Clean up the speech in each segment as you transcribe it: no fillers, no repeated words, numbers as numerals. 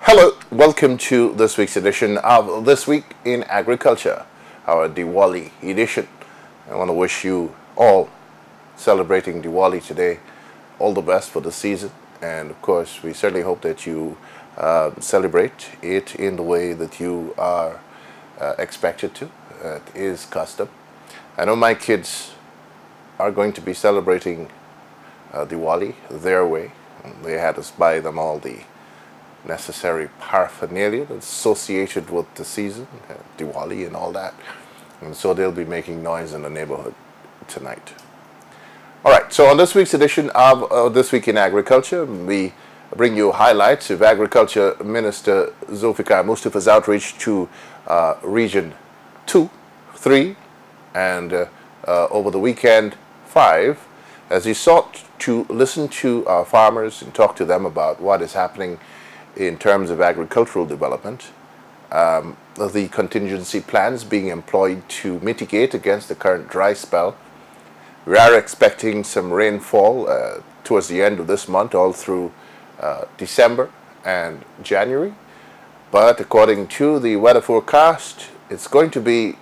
Hello, welcome to this week's edition of This Week in Agriculture, our Diwali edition. I want to wish you all celebrating Diwali today all the best for the season, and of course we certainly hope that you celebrate it in the way that you are expected to. It is custom. I know my kids are going to be celebrating Diwali their way. They had us buy them all the necessary paraphernalia that's associated with the season, Diwali and all that, and so they'll be making noise in the neighborhood tonight. Alright, so on this week's edition of This Week in Agriculture, we bring you highlights of Agriculture Minister Zulfikar Mustafa's outreach to Region 2, 3 and over the weekend 5, as he sought to listen to our farmers and talk to them about what is happening in terms of agricultural development, the contingency plans being employed to mitigate against the current dry spell. We are expecting some rainfall towards the end of this month, all through December and January. But according to the weather forecast, it's going to be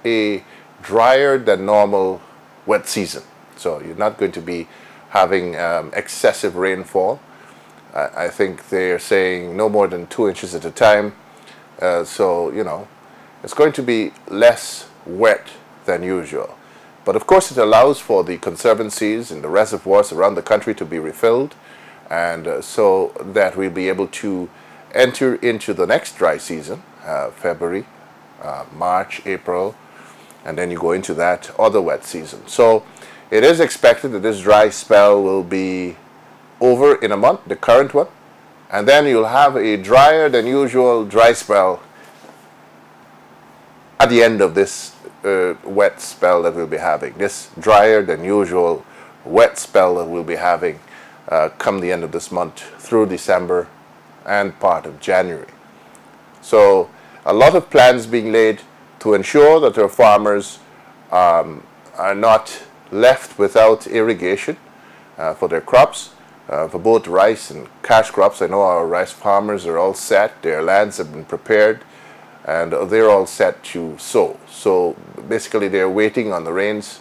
a drier than normal wet season. So you're not going to be having excessive rainfall. I think they're saying no more than 2 inches at a time. So, you know, it's going to be less wet than usual. But of course it allows for the conservancies and the reservoirs around the country to be refilled, and so that we'll be able to enter into the next dry season, February, March, April, and then you go into that other wet season. So it is expected that this dry spell will be over in a month, the current one, and then you'll have a drier than usual dry spell at the end of this wet spell that we'll be having. This drier than usual wet spell that we'll be having come the end of this month through December and part of January. So a lot of plans being laid to ensure that our farmers are not left without irrigation for their crops. For both rice and cash crops, I know our rice farmers are all set. Their lands have been prepared and they're all set to sow. So basically they're waiting on the rains.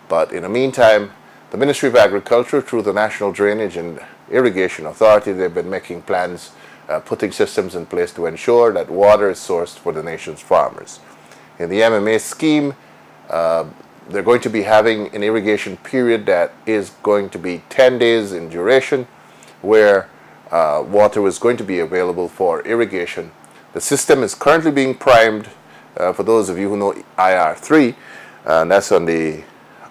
But in the meantime, the Ministry of Agriculture, through the National Drainage and Irrigation Authority, they've been making plans, putting systems in place to ensure that water is sourced for the nation's farmers. In the MMA scheme, they're going to be having an irrigation period that is going to be 10 days in duration, where water is going to be available for irrigation. The system is currently being primed. For those of you who know IR3, and that's on the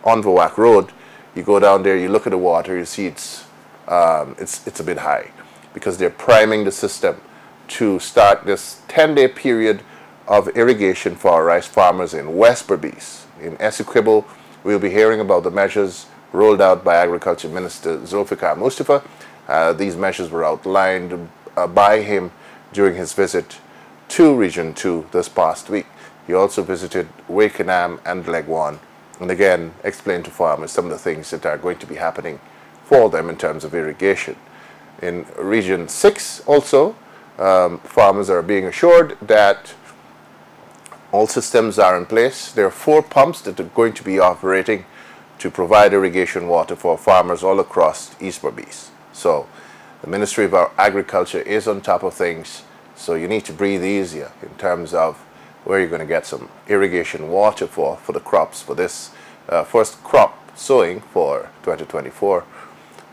Onvawak Road. You go down there, you look at the water, you see it's a bit high, because they're priming the system to start this 10-day period of irrigation for our rice farmers in West Berbice. In Essequibo, we'll be hearing about the measures rolled out by Agriculture Minister Zulfikar Mustafa. These measures were outlined by him during his visit to Region 2 this past week. He also visited Wakenham and Legwan, and again explained to farmers some of the things that are going to be happening for them in terms of irrigation. In Region 6 also, farmers are being assured that all systems are in place. There are 4 pumps that are going to be operating to provide irrigation water for farmers all across East Berbice. So the Ministry of Agriculture is on top of things, so you need to breathe easier in terms of where you're going to get some irrigation water for the crops, for this first crop sowing for 2024,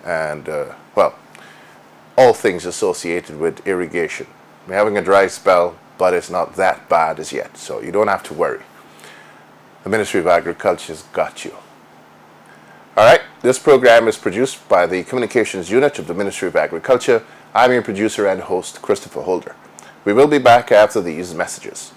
and well, all things associated with irrigation. We're having a dry spell, but it's not that bad as yet, so you don't have to worry. The Ministry of Agriculture has got you. Alright, this program is produced by the Communications Unit of the Ministry of Agriculture. I'm your producer and host, Christopher Holder. We will be back after these messages.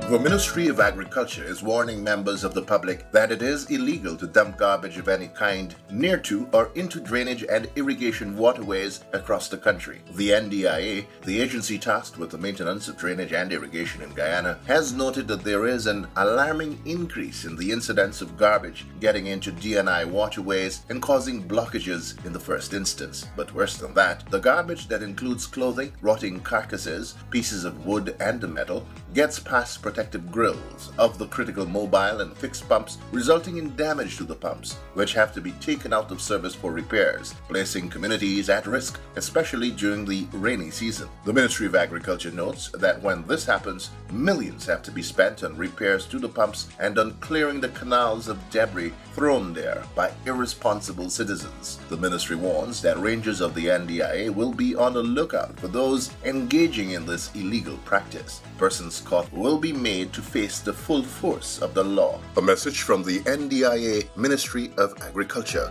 The Ministry of Agriculture is warning members of the public that it is illegal to dump garbage of any kind near to or into drainage and irrigation waterways across the country. The NDIA, the agency tasked with the maintenance of drainage and irrigation in Guyana, has noted that there is an alarming increase in the incidence of garbage getting into DNI waterways and causing blockages in the first instance. But worse than that, the garbage that includes clothing, rotting carcasses, pieces of wood and metal gets past protective grills of the critical mobile and fixed pumps, resulting in damage to the pumps, which have to be taken out of service for repairs, placing communities at risk, especially during the rainy season. The Ministry of Agriculture notes that when this happens, millions have to be spent on repairs to the pumps and on clearing the canals of debris thrown there by irresponsible citizens. The ministry warns that rangers of the NDIA will be on the lookout for those engaging in this illegal practice. Persons caught will be made to face the full force of the law. A message from the NDIA Ministry of Agriculture.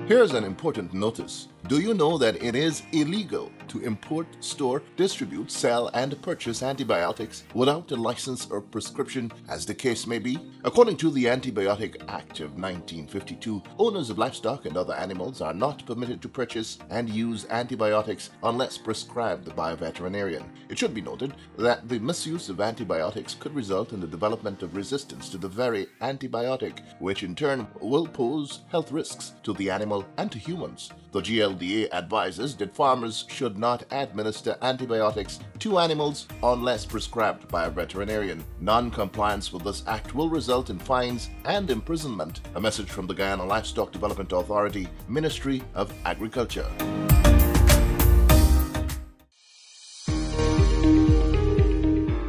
Here's an important notice. Do you know that it is illegal to import, store, distribute, sell, and purchase antibiotics without a license or prescription, as the case may be? According to the Antibiotic Act of 1952, owners of livestock and other animals are not permitted to purchase and use antibiotics unless prescribed by a veterinarian. It should be noted that the misuse of antibiotics could result in the development of resistance to the very antibiotic, which in turn will pose health risks to the animal and to humans. The GLDA advises that farmers should not administer antibiotics to animals unless prescribed by a veterinarian. Non-compliance with this act will result in fines and imprisonment. A message from the Guyana Livestock Development Authority, Ministry of Agriculture.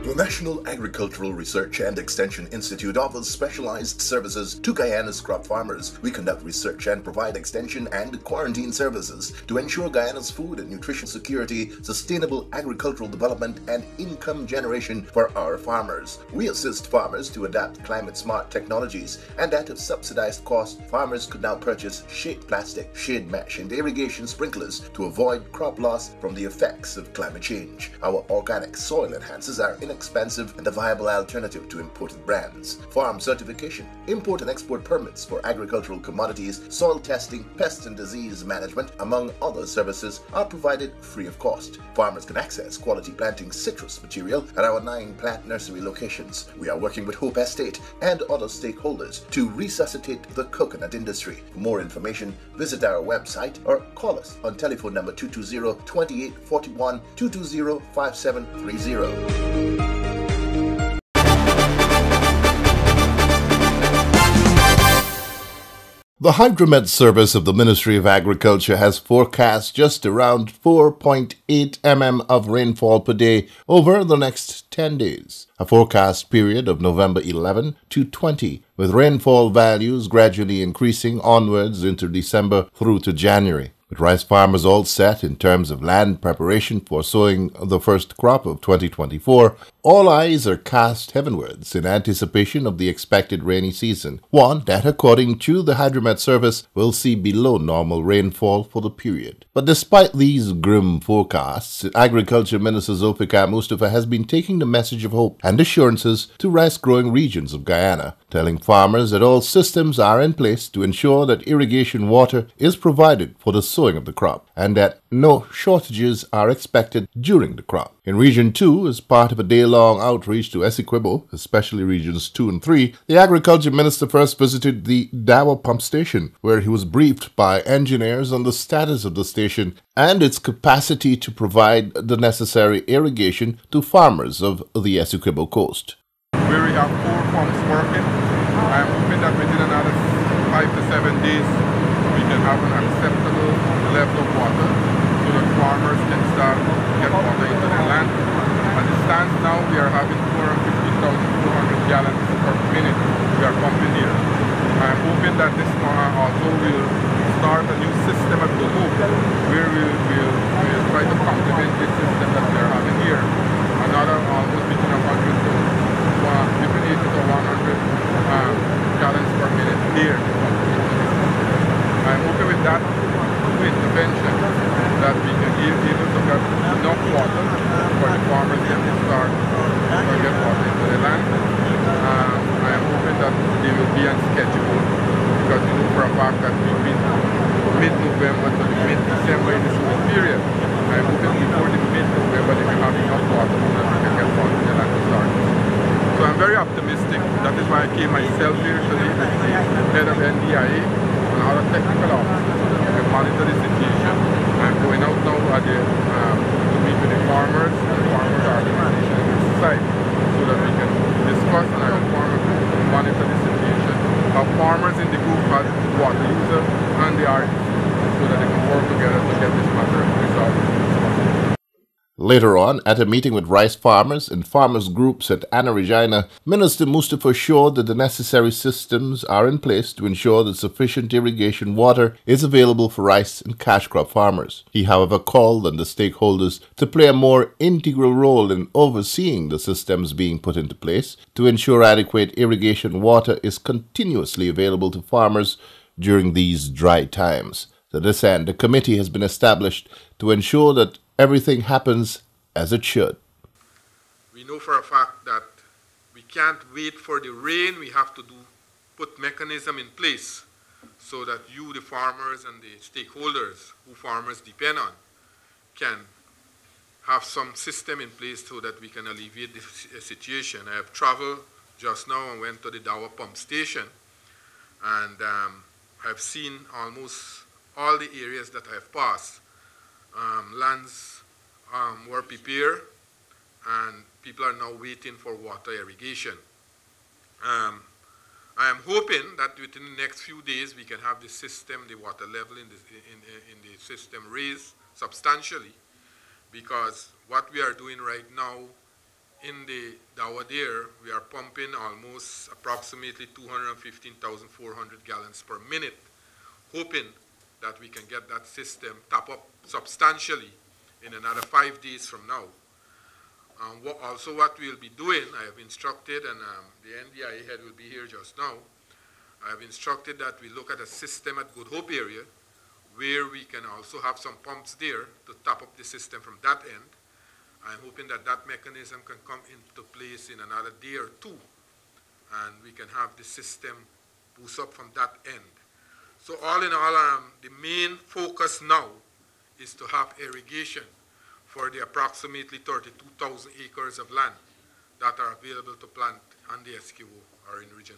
The National Agricultural Research and Extension Institute offers specialized services to Guyana's crop farmers. We conduct research and provide extension and quarantine services to ensure Guyana's food and nutrition security, sustainable agricultural development, and income generation for our farmers. We assist farmers to adapt climate-smart technologies, and at a subsidized cost, farmers could now purchase shade plastic, shade mesh, and irrigation sprinklers to avoid crop loss from the effects of climate change. Our organic soil enhancers are inexpensive and a viable alternative to imported brands. Farm certification, import and export permits for agricultural commodities, soil testing, pest and disease management, among other services, are provided free of cost. Farmers can access quality planting citrus material at our 9 plant nursery locations. We are working with Hope Estate and other stakeholders to resuscitate the coconut industry. For more information, visit our website or call us on telephone number 220-2841, 220-5730. The Hydromet Service of the Ministry of Agriculture has forecast just around 4.8 mm of rainfall per day over the next 10 days, a forecast period of November 11 to 20, with rainfall values gradually increasing onwards into December through to January. With rice farmers all set in terms of land preparation for sowing the first crop of 2024, all eyes are cast heavenwards in anticipation of the expected rainy season, one that, according to the Hydromet Service, will see below normal rainfall for the period. But despite these grim forecasts, Agriculture Minister Zulfikar Mustafa has been taking the message of hope and assurances to rice-growing regions of Guyana, telling farmers that all systems are in place to ensure that irrigation water is provided for the sowing of the crop, and that no shortages are expected during the crop. In Region 2, as part of a day-long outreach to Essequibo, especially Regions 2 and 3, the Agriculture Minister first visited the Dawa Pump Station, where he was briefed by engineers on the status of the station and its capacity to provide the necessary irrigation to farmers of the Essequibo coast. Where we have 4 pumps working, I'm hoping that within another 5 to 7 days, we can have an acceptable level of water so that farmers can start to get water into their land. As it stands now, we are having 215,400 gallons per minute we are pumping here. I'm hoping that this also will start a new system at the Hope, where we'll try to complement this system that we are having here. Another almost between 100 to between 80 to 100 gallons per minute here. I'm hoping with that intervention that we can be able to get be on schedule, because we know for a fact that we've been mid-November to the mid-December in the sowing period. I'm hoping before the mid-November they will have enough water so that we can get on to the land to start. So I'm very optimistic. That is why I came myself here today with the head of NDIA and other technical officers so that we can monitor the situation. I'm going out now to meet with the farmers and the farmers organization on this side so that we can discuss and have farmers monitor the situation. Our farmers in the group are water users and the artists so that they can work together to get this matter resolved. Later on, at a meeting with rice farmers and farmers groups at Anna Regina, Minister Mustapha assured that the necessary systems are in place to ensure that sufficient irrigation water is available for rice and cash crop farmers. He, however, called on the stakeholders to play a more integral role in overseeing the systems being put into place to ensure adequate irrigation water is continuously available to farmers during these dry times. To this end, a committee has been established to ensure that everything happens as it should. We know for a fact that we can't wait for the rain. We have to put mechanism in place so that you, the farmers and the stakeholders who farmers depend on, can have some system in place so that we can alleviate the situation. I have traveled just now and went to the Dawa pump station, and I've seen almost all the areas that I have passed. Lands were prepared and people are now waiting for water irrigation. I am hoping that within the next few days we can have the system, the water level in the system raised substantially, because what we are doing right now in the Dawa there, we are pumping almost approximately 215,400 gallons per minute, hoping that we can get that system top up substantially in another 5 days from now. Also what we'll be doing, I have instructed, and the NDIA head will be here just now, I have instructed that we look at a system at Good Hope area where we can also have some pumps there to top up the system from that end. I'm hoping that that mechanism can come into place in another day or two, and we can have the system boost up from that end. So all in all, the main focus now is to have irrigation for the approximately 32,000 acres of land that are available to plant on the SKO or in region.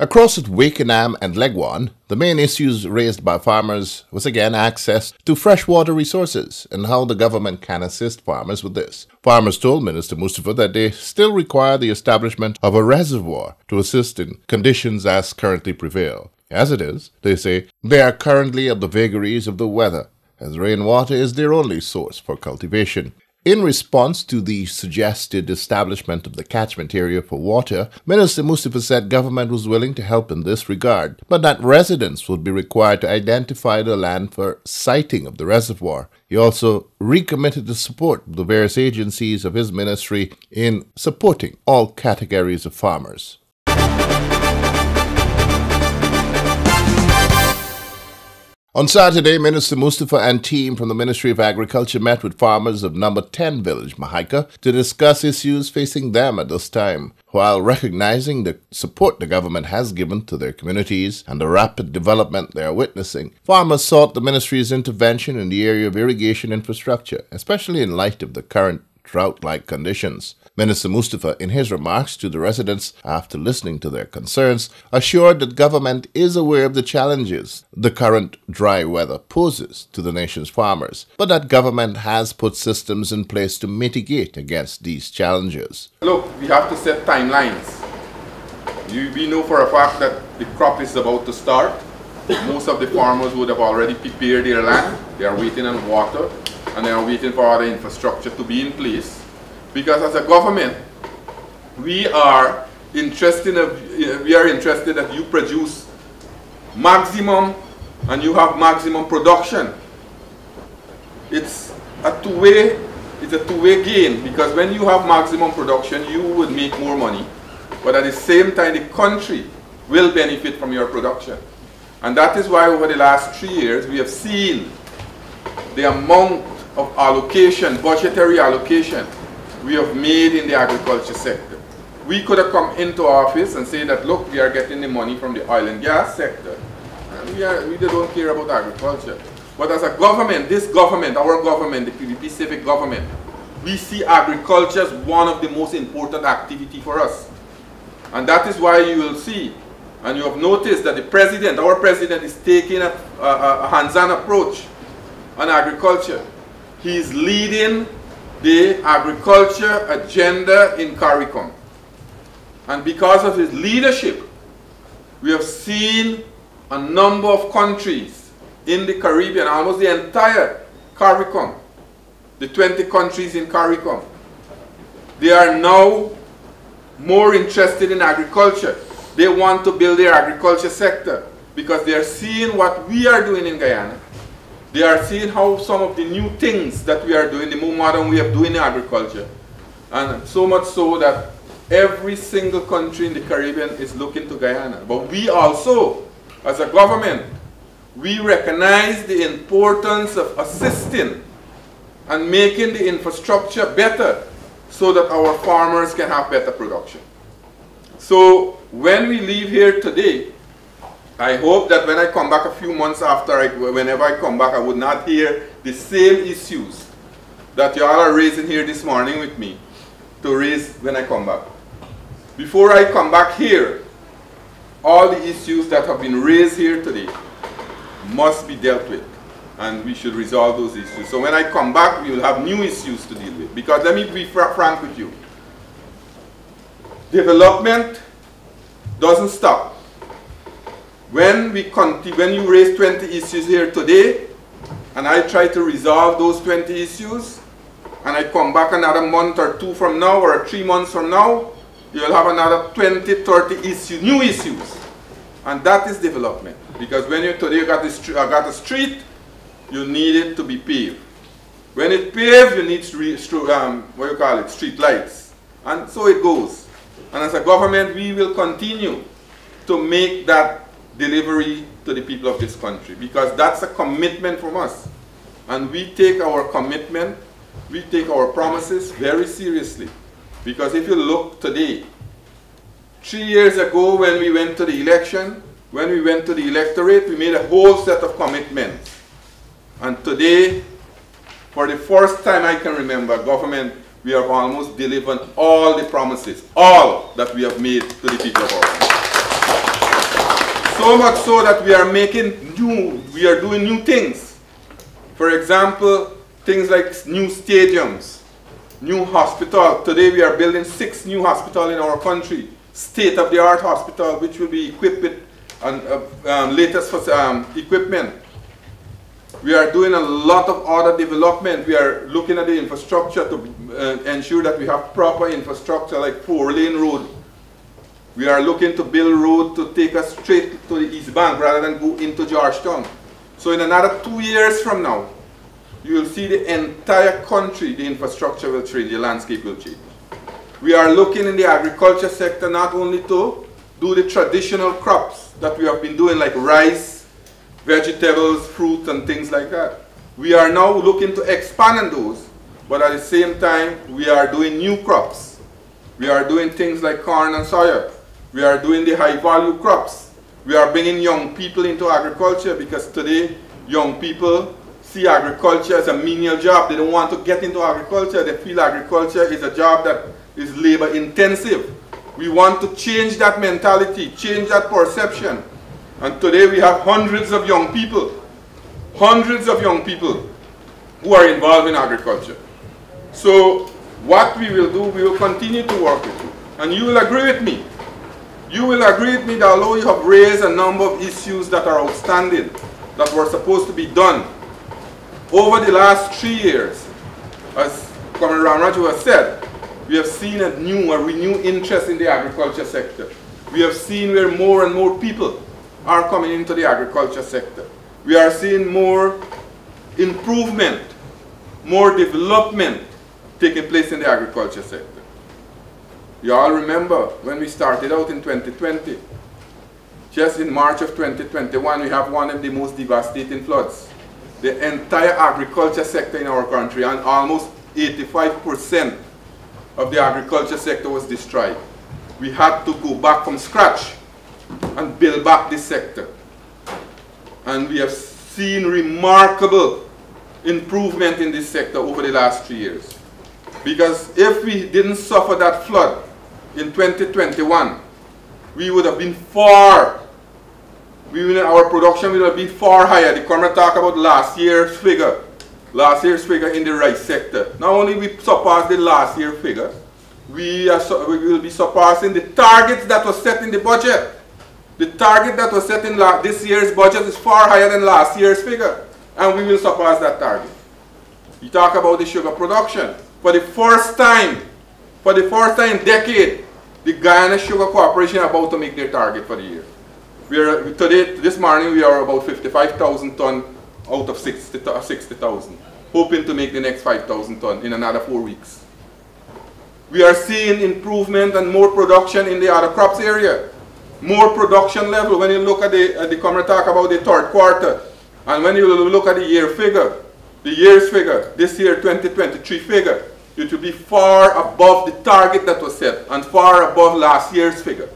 Across at Wakenham and Legwan, the main issues raised by farmers was again access to freshwater resources and how the government can assist farmers with this. Farmers told Minister Mustapha that they still require the establishment of a reservoir to assist in conditions as currently prevail. As it is, they say, they are currently at the vagaries of the weather, as rainwater is their only source for cultivation. In response to the suggested establishment of the catchment area for water, Minister Mustapha said government was willing to help in this regard, but that residents would be required to identify the land for siting of the reservoir. He also recommitted the support of the various agencies of his ministry in supporting all categories of farmers. On Saturday, Minister Mustapha and team from the Ministry of Agriculture met with farmers of number 10 village, Mahaika, to discuss issues facing them at this time. While recognizing the support the government has given to their communities and the rapid development they are witnessing, farmers sought the ministry's intervention in the area of irrigation infrastructure, especially in light of the current drought-like conditions. Minister Mustapha, in his remarks to the residents after listening to their concerns, assured that government is aware of the challenges the current dry weather poses to the nation's farmers, but that government has put systems in place to mitigate against these challenges. Look, we have to set timelines. We know for a fact that the crop is about to start. Most of the farmers would have already prepared their land. They are waiting on water, and they are waiting for other infrastructure to be in place. Because as a government, we are interested that you produce maximum and you have maximum production. It's a two-way gain, because when you have maximum production, you would make more money, but at the same time, the country will benefit from your production. And that is why over the last 3 years, we have seen the amount of allocation, budgetary allocation, we have made in the agriculture sector. We could have come into office and say that, look, we are getting the money from the oil and gas sector, and we don't care about agriculture. But as a government, this government, our government, the PVP Civic government, we see agriculture as one of the most important activity for us. And that is why you will see, and you have noticed that the president, our president, is taking a hands-on approach on agriculture. He is leading the agriculture agenda in CARICOM. And because of his leadership, we have seen a number of countries in the Caribbean, almost the entire CARICOM, the 20 countries in CARICOM, they are now more interested in agriculture. They want to build their agriculture sector because they are seeing what we are doing in Guyana. They are seeing how some of the new things that we are doing, the more modern way of doing agriculture. And so much so that every single country in the Caribbean is looking to Guyana. But we also, as a government, we recognize the importance of assisting and making the infrastructure better so that our farmers can have better production. So when we leave here today, I hope that when I come back a few months after, whenever I come back, I would not hear the same issues that you all are raising here this morning with me to raise when I come back. Before I come back here, all the issues that have been raised here today must be dealt with, and we should resolve those issues. So when I come back, we will have new issues to deal with. Because let me be frank with you. Development doesn't stop. When you raise 20 issues here today, and I try to resolve those 20 issues, and I come back another month or two from now, or 3 months from now, you'll have another 20, 30 issues, new issues. And that is development. Because when today you got a street, you need it to be paved. When it's paved, you need street lights. And so it goes. And as a government, we will continue to make that delivery to the people of this country, because that's a commitment from us. And we take our commitment, we take our promises very seriously. Because if you look today, 3 years ago when we went to the election, when we went to the electorate, we made a whole set of commitments. And today, for the first time I can remember, government, we have almost delivered all the promises, all that we have made to the people of our country. So much so that we are doing new things. For example, things like new stadiums, new hospital. Today we are building 6 new hospitals in our country. State-of-the-art hospital, which will be equipped with latest equipment. We are doing a lot of other development. We are looking at the infrastructure to ensure that we have proper infrastructure like 4-lane road. We are looking to build road to take us straight to the East Bank rather than go into Georgetown. So in another 2 years from now, you will see the entire country, the infrastructure will change, the landscape will change. We are looking in the agriculture sector not only to do the traditional crops that we have been doing like rice, vegetables, fruit and things like that. We are now looking to expand on those, but at the same time we are doing new crops. We are doing things like corn and soya. We are doing the high value crops. We are bringing young people into agriculture because today young people see agriculture as a menial job. They don't want to get into agriculture. They feel agriculture is a job that is labor intensive. We want to change that mentality, change that perception. And today we have hundreds of young people who are involved in agriculture. So what we will do, we will continue to work with you. And you will agree with me. You will agree with me that although you have raised a number of issues that are outstanding, that were supposed to be done, over the last 3 years, as Comrade Ramraju has said, we have seen a renewed interest in the agriculture sector. We have seen where more and more people are coming into the agriculture sector. We are seeing more improvement, more development taking place in the agriculture sector. You all remember when we started out in 2020, just in March of 2021, we have one of the most devastating floods. The entire agriculture sector in our country, and almost 85% of the agriculture sector was destroyed. We had to go back from scratch and build back this sector. And we have seen remarkable improvement in this sector over the last 3 years. Because if we didn't suffer that flood in 2021, we would have been our production would have been far higher. The camera talk about last year's figure in the rice sector. Not only we surpassed the last year figure, we will be surpassing the targets that was set in the budget. The target that was set in this year's budget is far higher than last year's figure, and we will surpass that target. You talk about the sugar production. For the first time in decade, the Guyana Sugar Corporation are about to make their target for the year. This morning, we are about 55,000 tons out of 60,000, hoping to make the next 5,000 tons in another 4 weeks. We are seeing improvement and more production in the other crops area. More production level. When you look at the camera talk about the third quarter, and when you look at the year's figure, this year 2023 figure, it will be far above the target that was set and far above last year's figure.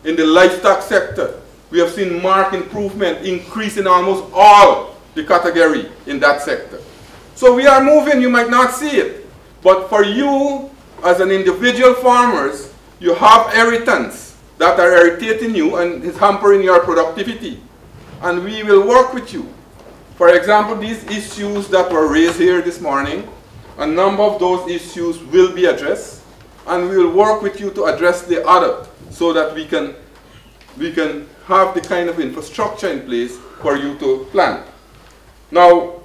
In the livestock sector, we have seen marked improvement, increase in almost all the category in that sector. So we are moving, you might not see it, but for you as an individual farmers, you have irritants that are irritating you and is hampering your productivity. And we will work with you. For example, these issues that were raised here this morning, a number of those issues will be addressed, and we will work with you to address the other so that we can have the kind of infrastructure in place for you to plant. Now,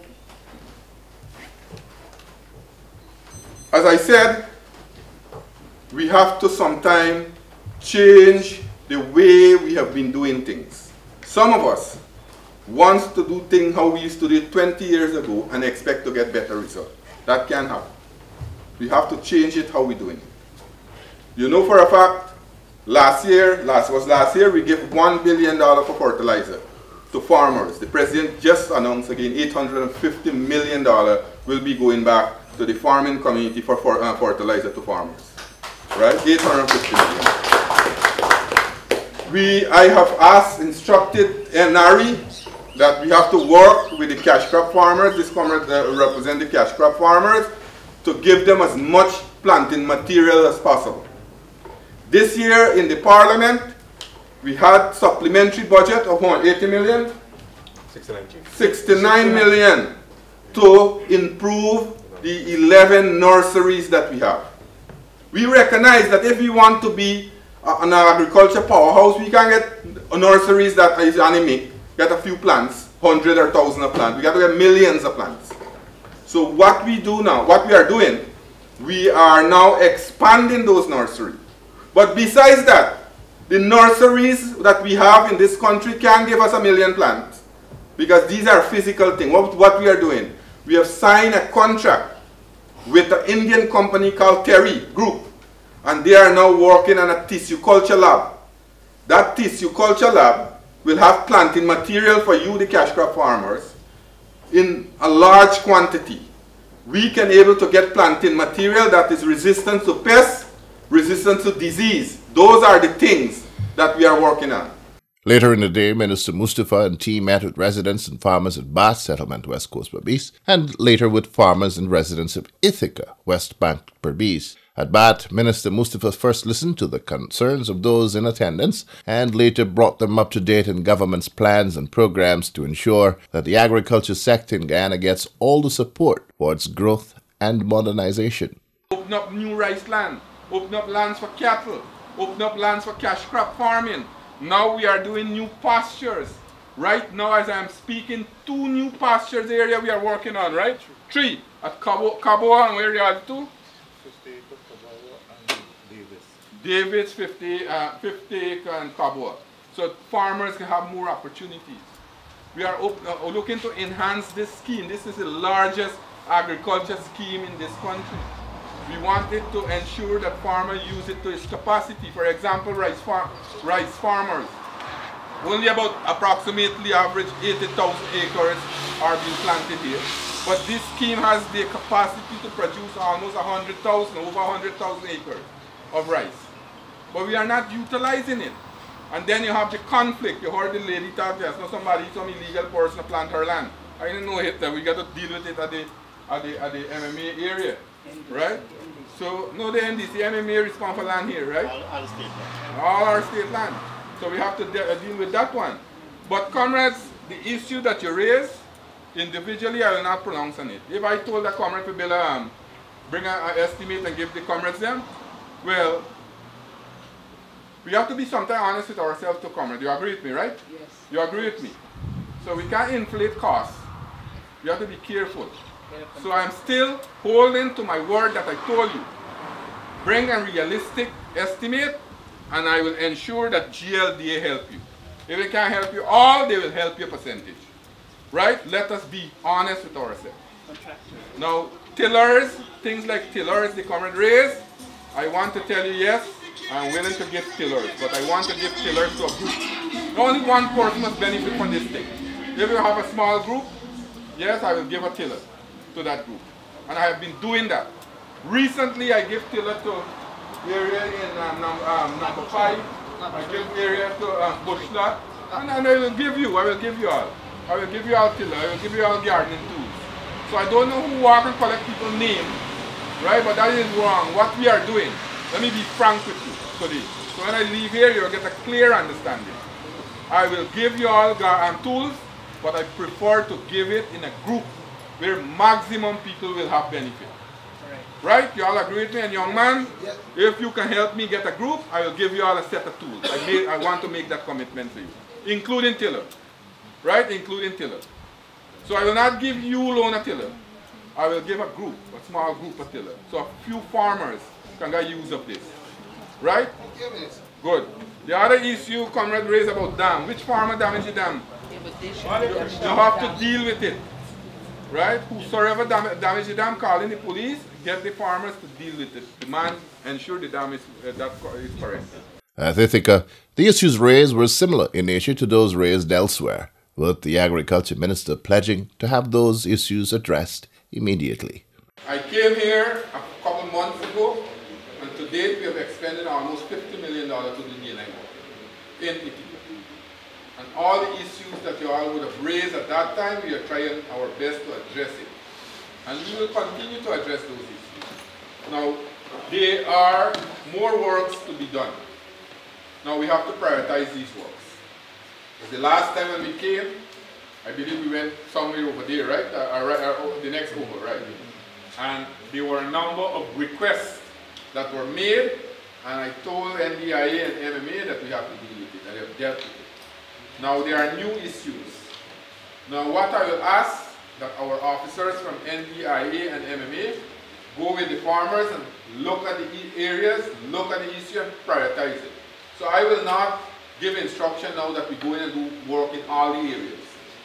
as I said, we have to sometimes change the way we have been doing things. Some of us wants to do things how we used to do it 20 years ago and expect to get better results. That can't happen. We have to change it how we're doing it. You know for a fact, last year, we gave $1 billion for fertilizer to farmers. The president just announced again $850 million will be going back to the farming community for fertilizer to farmers. Right? $850 million. I have instructed NRE that we have to work with the cash crop farmers, this comrade represent the cash crop farmers, to give them as much planting material as possible. This year in the parliament, we had supplementary budget of 80 million? 69 million to improve the 11 nurseries that we have. We recognize that if we want to be an agriculture powerhouse, we can get nurseries that is anemic, get a few plants, 100 or 1,000 of plants. We got to get millions of plants. So what we do now, what we are doing, we are now expanding those nurseries. But besides that, the nurseries that we have in this country can give us 1 million plants, because these are physical things. What we are doing, we have signed a contract with an Indian company called Terry Group, and they are now working on a tissue culture lab. That tissue culture lab will have planting material for you, the cash crop farmers, in a large quantity. We can able to get planting material that is resistant to pests, resistant to disease. Those are the things that we are working on. Later in the day, Minister Mustafa and team met with residents and farmers at Bath Settlement, West Coast Berbice, and later with farmers and residents of Ithaca, West Bank Berbice. At Bath, Minister Mustafa first listened to the concerns of those in attendance and later brought them up to date in government's plans and programs to ensure that the agriculture sector in Guyana gets all the support for its growth and modernization. Open up new rice land, open up lands for cattle, open up lands for cash crop farming. Now we are doing new pastures. Right now as I'm speaking, 2 new pastures area we are working on, right? 3 at Cabo and where are the 2? Davis, 50 acre and Cabo. So farmers can have more opportunities. We are looking to enhance this scheme. This is the largest agriculture scheme in this country. We wanted to ensure that farmers use it to its capacity. For example, rice farmers. Only about approximately average 80,000 acres are being planted here. But this scheme has the capacity to produce almost 100,000, over 100,000 acres of rice. But we are not utilizing it. And then you have the conflict. You heard the lady talk there. So somebody, some illegal person plant her land. I didn't know it. We got to deal with it at the MMA area, right? So no, the NDC, MMA respond for land here, right? All state land. All our state land. So we have to deal with that one. But comrades, the issue that you raise, individually, I will not pronounce on it. If I told the comrade to build bring an estimate and give the comrades them, well, we have to be sometimes honest with ourselves to comrades. You agree with me, right? Yes. You agree with me? So we can't inflate costs. You have to be careful. So I'm still holding to my word that I told you. Bring a realistic estimate, and I will ensure that GLDA help you. If they can't help you all, they will help you a percentage. Right? Let us be honest with ourselves. Now, tillers, things like tillers, the comrade raised, I want to tell you, yes, I'm willing to give tillers, but I want to give tillers to a group. Only one person must benefit from this thing. If you have a small group, yes, I will give a tiller to that group. And I have been doing that. Recently, I give tiller to area in number 5. I give area to Bushlot. And I will give you all. I will give you all tiller. I will give you all gardening tools. So I don't know who walk and collect people's names, right? But that is wrong. What we are doing, let me be frank with you today. So when I leave here, you'll get a clear understanding. I will give you all tools, but I prefer to give it in a group where maximum people will have benefit. Right? You all agree with me? And young man, yes. If you can help me get a group, I will give you all a set of tools. I want to make that commitment for you, including tiller. Right? Including tiller. So I will not give you alone a tiller. I will give a group, a small group of tiller. So a few farmers can get use of this. Right? Good. The other issue comrade raised about dam. Which farmer damaged the dam? You have to deal with it. Right? Whosoever damaged the dam, call in the police, get the farmers to deal with it. Demand, ensure the dam is correct. Thithika, the issues raised were similar in nature to those raised elsewhere, with the Agriculture Minister pledging to have those issues addressed immediately. I came here a couple months ago, and to date we have expended almost $50 million to do DNI work in Ethiopia. And all the issues that you all would have raised at that time, we are trying our best to address it. And we will continue to address those issues. Now, there are more works to be done. Now we have to prioritize these works. The last time when we came, I believe we went somewhere over there, right? The next over, right? And there were a number of requests that were made, and I told NDIA and MMA that we have to deal with it, and they have dealt with it. Now there are new issues. Now what I will ask that our officers from NDIA and MMA go with the farmers and look at the areas, look at the issue and prioritize it. So I will not give instruction now that we go in and do work in all the areas.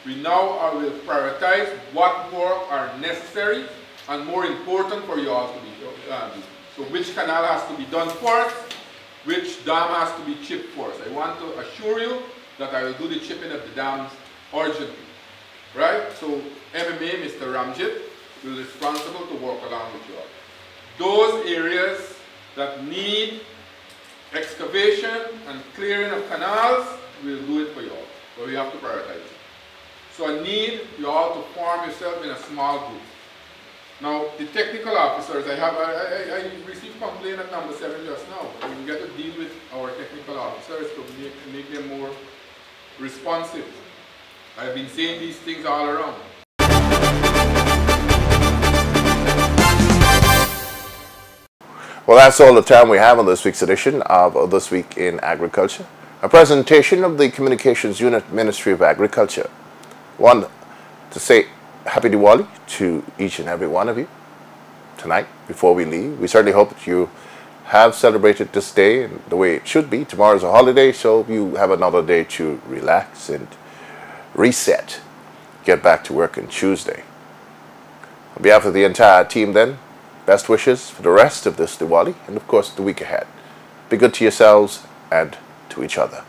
We now will prioritize what work are necessary and more important for you all to be done. So which canal has to be done first, which dam has to be chipped first. I want to assure you that I will do the chipping of the dams urgently. Right? So MMA, Mr. Ramjit, will be responsible to work along with you all. Those areas that need excavation and clearing of canals, we'll do it for you all. But we have to prioritize it. So I need you all to form yourself in a small group. Now, the technical officers, I received complaint at number 7 just now. We get to deal with our technical officers to make them more responsive. I've been saying these things all around. Well, that's all the time we have on this week's edition of This Week in Agriculture, a presentation of the Communications Unit, Ministry of Agriculture. Want to say Happy Diwali to each and every one of you tonight before we leave. We certainly hope that you have celebrated this day in the way it should be. Tomorrow is a holiday, so you have another day to relax and reset. Get back to work on Tuesday. On behalf of the entire team then, best wishes for the rest of this Diwali and of course the week ahead. Be good to yourselves and to each other.